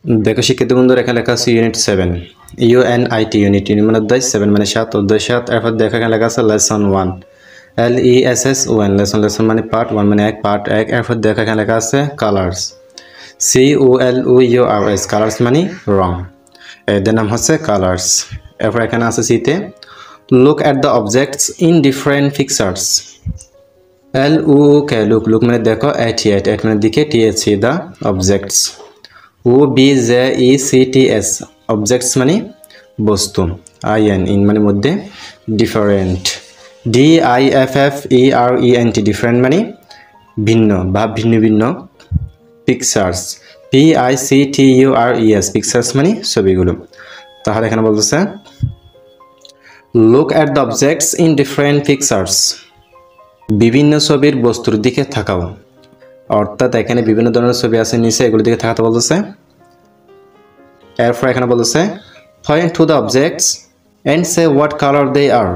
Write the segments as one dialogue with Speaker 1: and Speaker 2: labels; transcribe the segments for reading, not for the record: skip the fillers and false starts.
Speaker 1: देखो शिक्षित बंधुरा एखाने लेखा আছে ইউনিট 7 ইউএনআইটি ইউনিট মানে অধ্যায় 7 মানে 7 অধ্যায় 7 এরপর দেখো এখানে লেখা আছে লেসন 1 LESSON লেসন মানে পার্ট 1 মানে এক পার্ট 1 এরপর দেখো এখানে লেখা আছে কালার্স COLOURS কালার্স মানে রং এর নাম হচ্ছে কালার্স এরপর এখানে আছে সিতে look at the objects in different pictures LOOK look মানে দেখো at মানে দিকে THC the objects OBJECTS objects মানে বস্তু IN মানে মধ্যে different DIFFERENT different মানে ভিন্ন বা ভিন্ন ভিন্ন pictures PICTURES pictures মানে ছবিগুলো তাহলে এখানে বলতেছে look at the objects in different pictures বিভিন্ন ছবির বস্তুর দিকে তাকাও অর্থাৎ এখানে বিভিন্ন ধরনের ছবি আছে নিচে এগুলোর দিকে তাকাতে বলতেছে এরপর এখানে বলতেছে point to the objects and say what color they are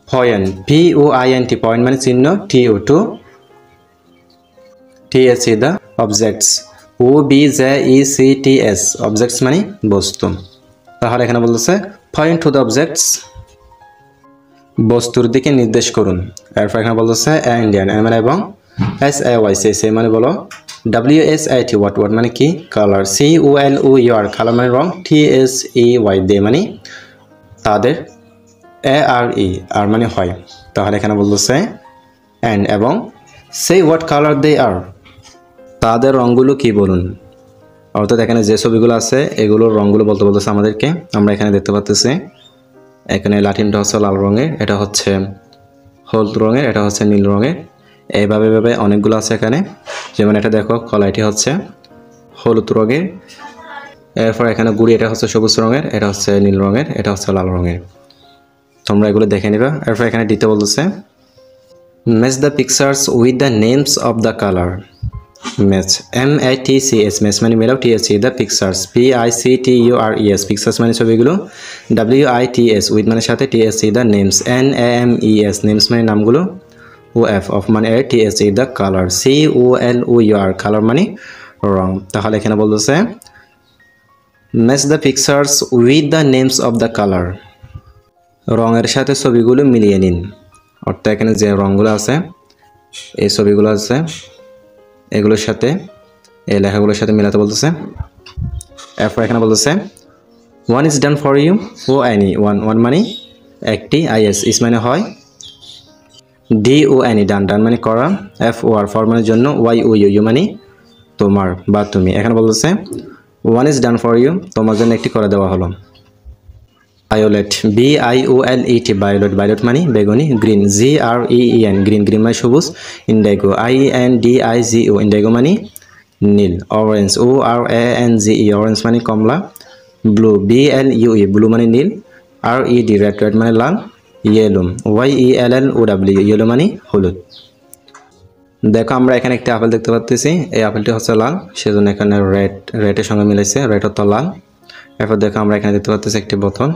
Speaker 1: point POINT point মানে চিহ্ন TO2 THC the objects OBJECTS objects মানে বস্তু তাহলে এখানে বলতেছে point to the objects বস্তুর দিকে নির্দেশ করুন এরপর এখানে বলতেছে and মানে এবং SAY মানে বলো WSAT what মানে কি কালার COLOUR কালার মানে রং TSEY দে মানে তাদের ARE আর মানে হয় তাহলে এখানে বলতেছে and এবং say what color they are তাদের রংগুলো কি বলুন অর্থাৎ এখানে যে ছবিগুলো আছে এগুলোর রংগুলো বলতে বলতেছে আমাদেরকে আমরা এখানে দেখতে পাচ্ছি এখানে লাঠিমটা হচ্ছে লাল রঙের এটা হচ্ছে হলুদ রঙের এটা হচ্ছে নীল রঙের এইভাবে অনেকগুলো আছে এখানে যেমন এটা দেখো কলাইটি হচ্ছে হলুদ রঙের এরপর এখানে গুড়ি এটা হচ্ছে সবুজ রঙের এটা হচ্ছে নীল রঙের এটা হচ্ছে লাল রঙের তোমরা এগুলো দেখে নিবা এরপর এখানে দিতে বলতেছে match the pictures with the names of the color match MATCH match মানে মেলাও THC the pictures PICTURES pictures মানে ছবিগুলো WITS with মানে সাথে THC the names NAMES names মানে নামগুলো OF of মানে THC the color COLOUR color মানে রং তাহলে এখানে বলতেছে match the pictures with the names of the color রঙের সাথে ছবিগুলো মিলিয়ে নিন অর্থাৎ এখানে যে রঙগুলো আছে এই ছবিগুলো আছে এগুলোর সাথে এই লেখাগুলোর সাথে মিলাতে বলতেছে এরপর এখানে বলতেছে one is done for you one মানে একটি is মানে হয় DONE done মানে করা for মানে জন্য you মানে তোমার বা তুমি এখানে বলতেছে one is done for you তোমার জন্য একটি করে দেওয়া হলো violet BIOLET violet মানে বেগুনি green GREEN green মানে সবুজ indigo INDIGO indigo মানে নীল orange ORANGE orange মানে কমলা blue BLUE blue মানে নীল RED red মানে লাল yellow YELLOW yellow মানে হলুদ দেখো আমরা এখানে একটা আপেল দেখতে পাচ্ছি এই আপেলটি হচ্ছে লাল সেজন্য এখানে রেড এর সঙ্গে মিলাইছে রেড অর্থ লাল এরপর দেখো আমরা এখানে দেখতে পাচ্ছি একটি বোতল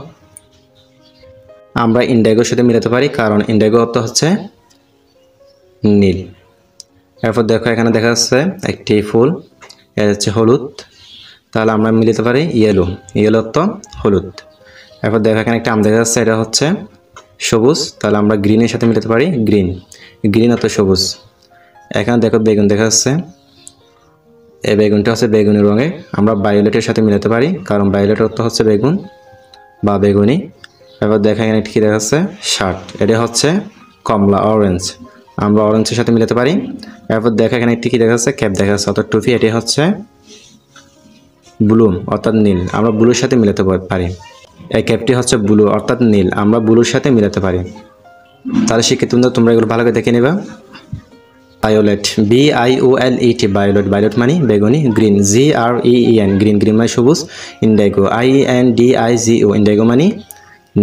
Speaker 1: আমরা ইন্ডিগোর সাথে মিলাতে পারি কারণ ইন্ডিগো অর্থ হচ্ছে নীল এরপর দেখো এখানে দেখা যাচ্ছে একটি ফুল এটা হচ্ছে হলুদ তাহলে আমরা মিলাতে পারি ইয়েলো অর্থ হলুদ এরপর দেখো এখানে একটা আম দেখা যাচ্ছে এটা হচ্ছে সবুজ তাহলে আমরা গ্রিনের সাথে মিলাতে পারি গ্রিন অর্থ সবুজ এখানে দেখো বেগুন দেখা যাচ্ছে এই বেগুনটা হচ্ছে বেগুনি রঙের আমরা ভায়োলেটের সাথে মিলাতে পারি কারণ ভায়োলেট অর্থ হচ্ছে বেগুন বা বেগুনি এবার দেখা এখানে কি দেখা যাচ্ছে শার্ট এটা হচ্ছে কমলা অরেঞ্জ আমরা অরেঞ্জের সাথে মিলাতে পারি এরপর দেখা এখানে কি দেখা যাচ্ছে ক্যাপ দেখা যাচ্ছে অর্থাৎ টুপি এটি হচ্ছে ব্লু অর্থাৎ নীল আমরা ব্লুর সাথে মিলাতে পারি এই ক্যাপটি হচ্ছে ব্লু অর্থাৎ নীল আমরা ব্লুর সাথে মিলাতে পারি তাহলে শিক্ষিত তোমরা এগুলো ভালো করে দেখে নেবা violet BIOLET violet মানে বেগুনি green GREEN green মানে সবুজ indigo INDIGO indigo মানে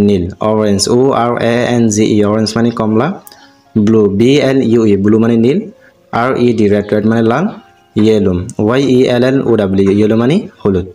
Speaker 1: নীল orange ORANGE orange মানে কমলা blue BLUE blue মানে নীল RED red মানে লাল yellow YELLOW yellow মানে হলুদ